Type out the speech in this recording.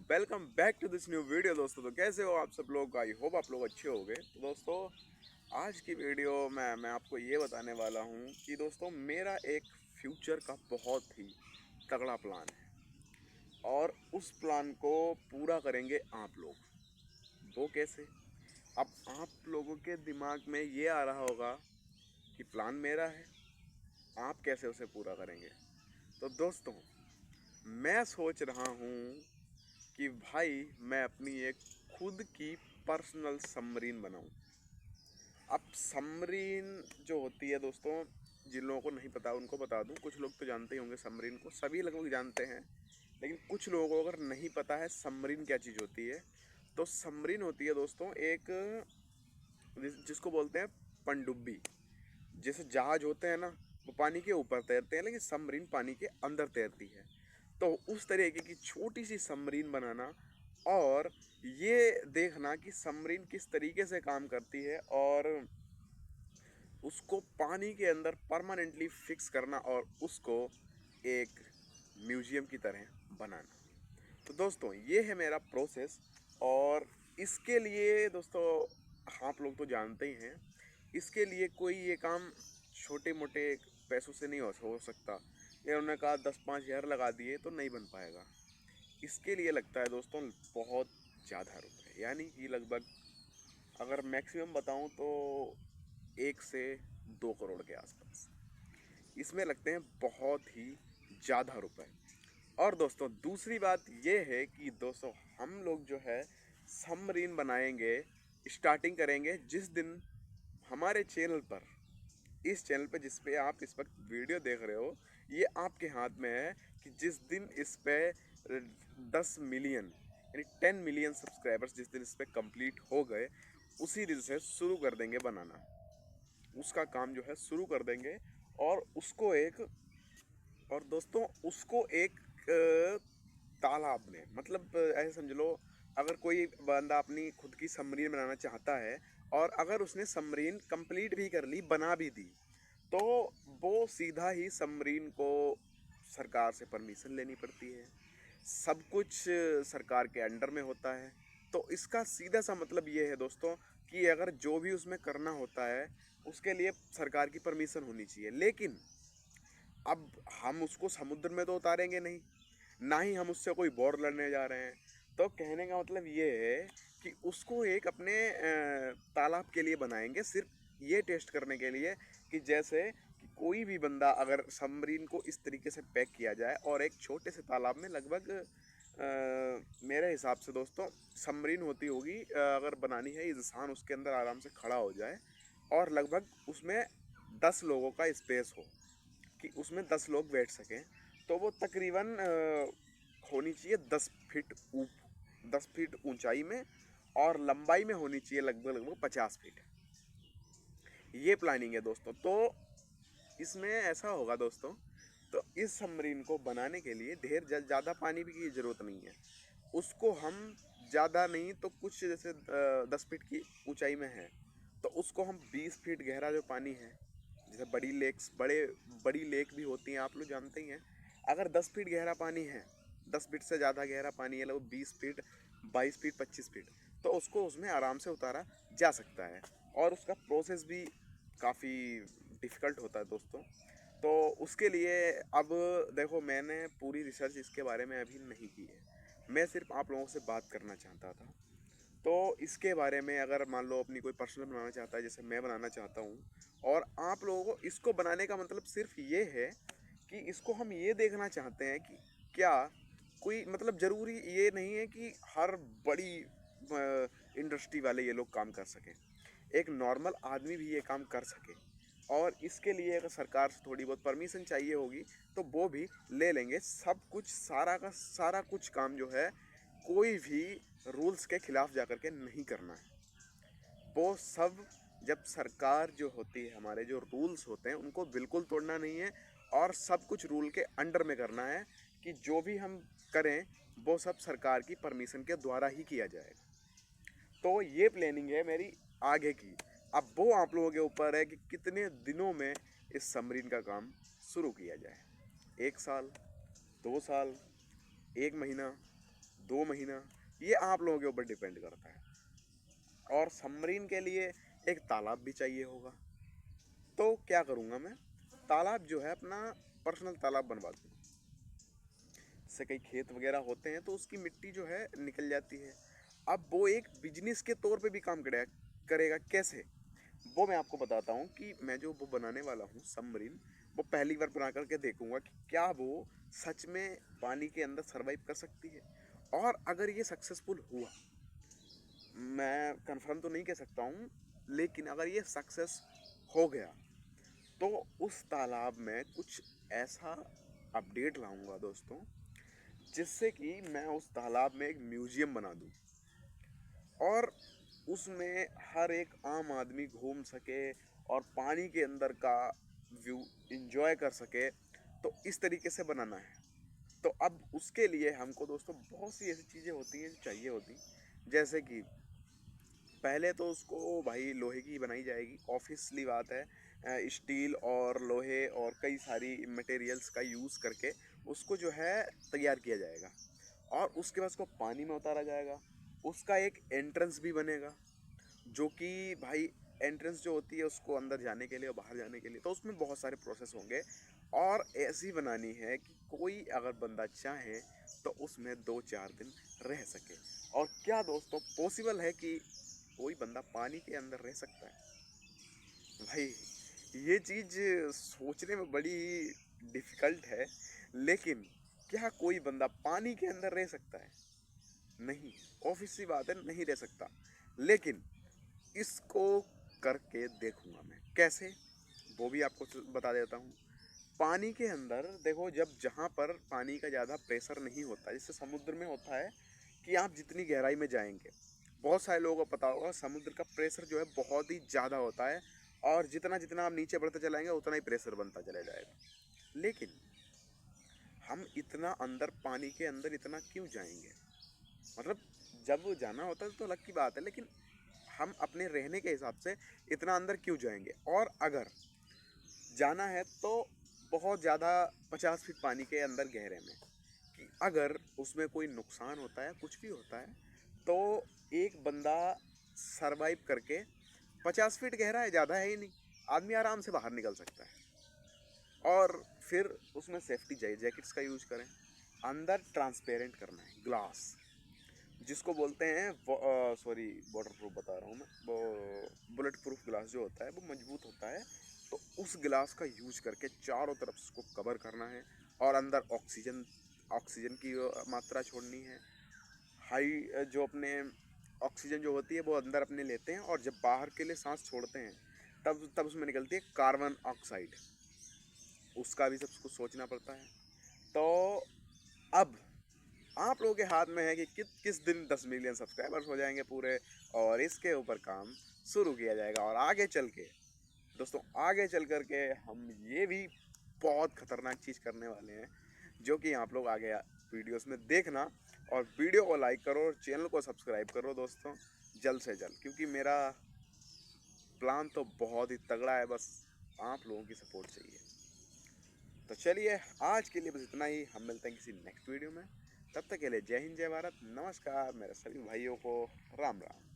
Welcome back to this new video दोस्तों। तो कैसे हो आप सब लोग? आई होप आप लोग अच्छे होंगे। तो दोस्तों आज की वीडियो में मैं आपको ये बताने वाला हूँ कि दोस्तों मेरा एक फ्यूचर का बहुत ही तगड़ा प्लान है और उस प्लान को पूरा करेंगे आप लोग। वो कैसे? अब आप लोगों के दिमाग में ये आ रहा होगा कि प्लान मेरा है, आप कैसे उसे पूरा करेंगे? तो दोस्तों मैं सोच रहा हूँ कि भाई मैं अपनी एक खुद की पर्सनल सबमरीन बनाऊं। अब सबमरीन जो होती है दोस्तों, जिन लोगों को नहीं पता उनको बता दूं। कुछ लोग तो जानते ही होंगे सबमरीन को, सभी लगभग जानते हैं। लेकिन कुछ लोगों को अगर नहीं पता है सबमरीन क्या चीज़ होती है, तो सबमरीन होती है दोस्तों एक जिसको बोलते हैं पनडुब्बी। जैसे जहाज होते हैं ना, वो पानी के ऊपर तैरते हैं, लेकिन सबमरीन पानी के अंदर तैरती है। तो उस तरीके की छोटी सी सबमरीन बनाना और ये देखना कि सबमरीन किस तरीके से काम करती है और उसको पानी के अंदर परमानेंटली फिक्स करना और उसको एक म्यूजियम की तरह बनाना। तो दोस्तों ये है मेरा प्रोसेस। और इसके लिए दोस्तों आप लोग तो जानते ही हैं, इसके लिए कोई ये काम छोटे मोटे पैसों से नहीं हो सकता। ये उन्होंने कहा 10-5 हज़ार लगा दिए तो नहीं बन पाएगा। इसके लिए लगता है दोस्तों बहुत ज़्यादा रुपए, यानी कि लगभग अगर मैक्सिमम बताऊं तो 1 से 2 करोड़ के आसपास इसमें लगते हैं, बहुत ही ज़्यादा रुपए। और दोस्तों दूसरी बात ये है कि दोस्तों हम लोग जो है सबमरीन बनाएंगे, स्टार्टिंग करेंगे जिस दिन हमारे चैनल पर, इस चैनल पे जिस पे आप इस वक्त वीडियो देख रहे हो, ये आपके हाथ में है कि जिस दिन इस पे 10 मिलियन यानी 10 मिलियन सब्सक्राइबर्स जिस दिन इस पे कंप्लीट हो गए, उसी दिन से शुरू कर देंगे बनाना। उसका काम जो है शुरू कर देंगे और उसको एक, और दोस्तों उसको एक तालाब में, मतलब ऐसे समझ लो, अगर कोई बंदा अपनी खुद की सबमरीन बनाना चाहता है और अगर उसने सबमरीन कंप्लीट भी कर ली, बना भी दी, तो वो सीधा ही सबमरीन को सरकार से परमिशन लेनी पड़ती है। सब कुछ सरकार के अंडर में होता है। तो इसका सीधा सा मतलब ये है दोस्तों कि अगर जो भी उसमें करना होता है उसके लिए सरकार की परमिशन होनी चाहिए। लेकिन अब हम उसको समुद्र में तो उतारेंगे नहीं, ना ही हम उससे कोई वॉर लड़ने जा रहे हैं। तो कहने का मतलब ये है कि उसको एक अपने तालाब के लिए बनाएंगे, सिर्फ ये टेस्ट करने के लिए कि जैसे कि कोई भी बंदा अगर सबमरीन को इस तरीके से पैक किया जाए और एक छोटे से तालाब में लगभग मेरे हिसाब से दोस्तों सबमरीन होती होगी, अगर बनानी है, इंसान उसके अंदर आराम से खड़ा हो जाए और लगभग उसमें 10 लोगों का स्पेस हो कि उसमें 10 लोग बैठ सकें, तो वो तकरीबन होनी चाहिए 10 फीट 10 फीट ऊंचाई में और लंबाई में होनी चाहिए लगभग लगभग 50 फीट। ये प्लानिंग है दोस्तों। तो इसमें ऐसा होगा दोस्तों, तो इस सबमरीन को बनाने के लिए ढेर ज़्यादा पानी भी की ज़रूरत नहीं है। उसको हम ज़्यादा नहीं तो कुछ जैसे 10 फीट की ऊंचाई में है, तो उसको हम 20 फीट गहरा जो पानी है, जैसे बड़ी लेक भी होती हैं, आप लोग जानते ही हैं। अगर 10 फीट गहरा पानी है, 10 फीट से ज़्यादा गहरा पानी है, लगभग 20 फीट, 22 फीट, 25 फीट, तो उसको उसमें आराम से उतारा जा सकता है। और उसका प्रोसेस भी काफ़ी डिफ़िकल्ट होता है दोस्तों। तो उसके लिए अब देखो, मैंने पूरी रिसर्च इसके बारे में अभी नहीं की है, मैं सिर्फ आप लोगों से बात करना चाहता था। तो इसके बारे में अगर मान लो अपनी कोई पर्सनल बनाना चाहता है, जैसे मैं बनाना चाहता हूँ, और आप लोगों को इसको बनाने का मतलब सिर्फ ये है कि इसको हम ये देखना चाहते हैं कि क्या कोई, मतलब ज़रूरी ये नहीं है कि हर बड़ी इंडस्ट्री वाले ये लोग काम कर सकें, एक नॉर्मल आदमी भी ये काम कर सके। और इसके लिए अगर सरकार से थोड़ी बहुत परमिशन चाहिए होगी तो वो भी ले लेंगे। सब कुछ, सारा का सारा कुछ काम जो है, कोई भी रूल्स के खिलाफ जा कर के नहीं करना है। वो सब, जब सरकार जो होती है, हमारे जो रूल्स होते हैं उनको बिल्कुल तोड़ना नहीं है और सब कुछ रूल के अंडर में करना है कि जो भी हम करें वो सब सरकार की परमिशन के द्वारा ही किया जाएगा। तो ये प्लानिंग है मेरी आगे की। अब वो आप लोगों के ऊपर है कि कितने दिनों में इस सबमरीन का काम शुरू किया जाए। 1 साल, 2 साल, 1 महीना, 2 महीना, ये आप लोगों के ऊपर डिपेंड करता है। और सबमरीन के लिए एक तालाब भी चाहिए होगा। तो क्या करूँगा मैं, तालाब जो है अपना पर्सनल तालाब बनवा दूँगा। इससे कई खेत वगैरह होते हैं तो उसकी मिट्टी जो है निकल जाती है। अब वो एक बिजनेस के तौर पे भी काम करेगा कैसे, वो मैं आपको बताता हूँ कि मैं जो वो बनाने वाला हूँ सबमरीन, वो पहली बार बना करके देखूंगा कि क्या वो सच में पानी के अंदर सरवाइव कर सकती है। और अगर ये सक्सेसफुल हुआ, मैं कंफर्म तो नहीं कह सकता हूँ, लेकिन अगर ये सक्सेस हो गया तो उस तालाब में कुछ ऐसा अपडेट लाऊंगा दोस्तों, जिससे कि मैं उस तालाब में एक म्यूजियम बना दूँ और उसमें हर एक आम आदमी घूम सके और पानी के अंदर का व्यू एंजॉय कर सके। तो इस तरीके से बनाना है। तो अब उसके लिए हमको दोस्तों बहुत सी ऐसी चीज़ें होती हैं जो चाहिए होती, जैसे कि पहले तो उसको भाई लोहे की बनाई जाएगी, ऑब्वियसली बात है। स्टील और लोहे और कई सारी मटेरियल्स का यूज़ करके उसको जो है तैयार किया जाएगा और उसके बाद उसको पानी में उतारा जाएगा। उसका एक एंट्रेंस भी बनेगा, जो कि भाई एंट्रेंस जो होती है उसको अंदर जाने के लिए और बाहर जाने के लिए, तो उसमें बहुत सारे प्रोसेस होंगे। और ऐसी बनानी है कि कोई अगर बंदा चाहे तो उसमें 2-4 दिन रह सके। और क्या दोस्तों पॉसिबल है कि कोई बंदा पानी के अंदर रह सकता है? भाई ये चीज़ सोचने में बड़ी डिफ़िकल्ट है, लेकिन क्या कोई बंदा पानी के अंदर रह सकता है? नहीं, ऑब्वियस सी बात है, नहीं रह सकता। लेकिन इसको करके देखूंगा मैं कैसे, वो भी आपको बता देता हूँ। पानी के अंदर देखो, जब जहाँ पर पानी का ज़्यादा प्रेशर नहीं होता, जैसे समुद्र में होता है कि आप जितनी गहराई में जाएंगे, बहुत सारे लोगों को पता होगा समुद्र का प्रेशर जो है बहुत ही ज़्यादा होता है और जितना जितना आप नीचे बढ़ते चलाएंगे उतना ही प्रेशर बनता चला जाएगा। लेकिन हम इतना अंदर पानी के अंदर इतना क्यों जाएंगे? मतलब जब जाना होता है तो अलग की बात है, लेकिन हम अपने रहने के हिसाब से इतना अंदर क्यों जाएंगे? और अगर जाना है तो बहुत ज़्यादा 50 फीट पानी के अंदर गहरे में, कि अगर उसमें कोई नुकसान होता है, कुछ भी होता है, तो एक बंदा सरवाइव करके, 50 फीट गहरा है, ज़्यादा है ही नहीं, आदमी आराम से बाहर निकल सकता है। और फिर उसमें सेफ्टी जैकेट्स का यूज करें। अंदर ट्रांसपेरेंट करना है ग्लास, जिसको बोलते हैं सॉरी वाटर प्रूफ बता रहा हूँ मैं, वो बुलेट प्रूफ ग्लास जो होता है वो मजबूत होता है। तो उस ग्लास का यूज करके चारों तरफ उसको कवर करना है और अंदर ऑक्सीजन ऑक्सीजन की मात्रा छोड़नी है। हाई जो अपने ऑक्सीजन जो होती है वो अंदर अपने लेते हैं और जब बाहर के लिए सांस छोड़ते हैं तब तब उसमें निकलती है कार्बन ऑक्साइड। उसका भी सबको सोचना पड़ता है। तो अब आप लोगों के हाथ में है कि किस दिन 10 मिलियन सब्सक्राइबर्स हो जाएंगे पूरे, और इसके ऊपर काम शुरू किया जाएगा। और आगे चल के दोस्तों, आगे चल कर के हम ये भी बहुत खतरनाक चीज़ करने वाले हैं, जो कि आप लोग आगे वीडियोस में देखना। और वीडियो को लाइक करो और चैनल को सब्सक्राइब करो दोस्तों, जल्द से जल्द, क्योंकि मेरा प्लान तो बहुत ही तगड़ा है, बस आप लोगों की सपोर्ट चाहिए। तो चलिए आज के लिए बस इतना ही, हम मिलते हैं किसी नेक्स्ट वीडियो में। तब तक के लिए जय हिंद, जय भारत, नमस्कार मेरे सभी भाइयों को, राम राम।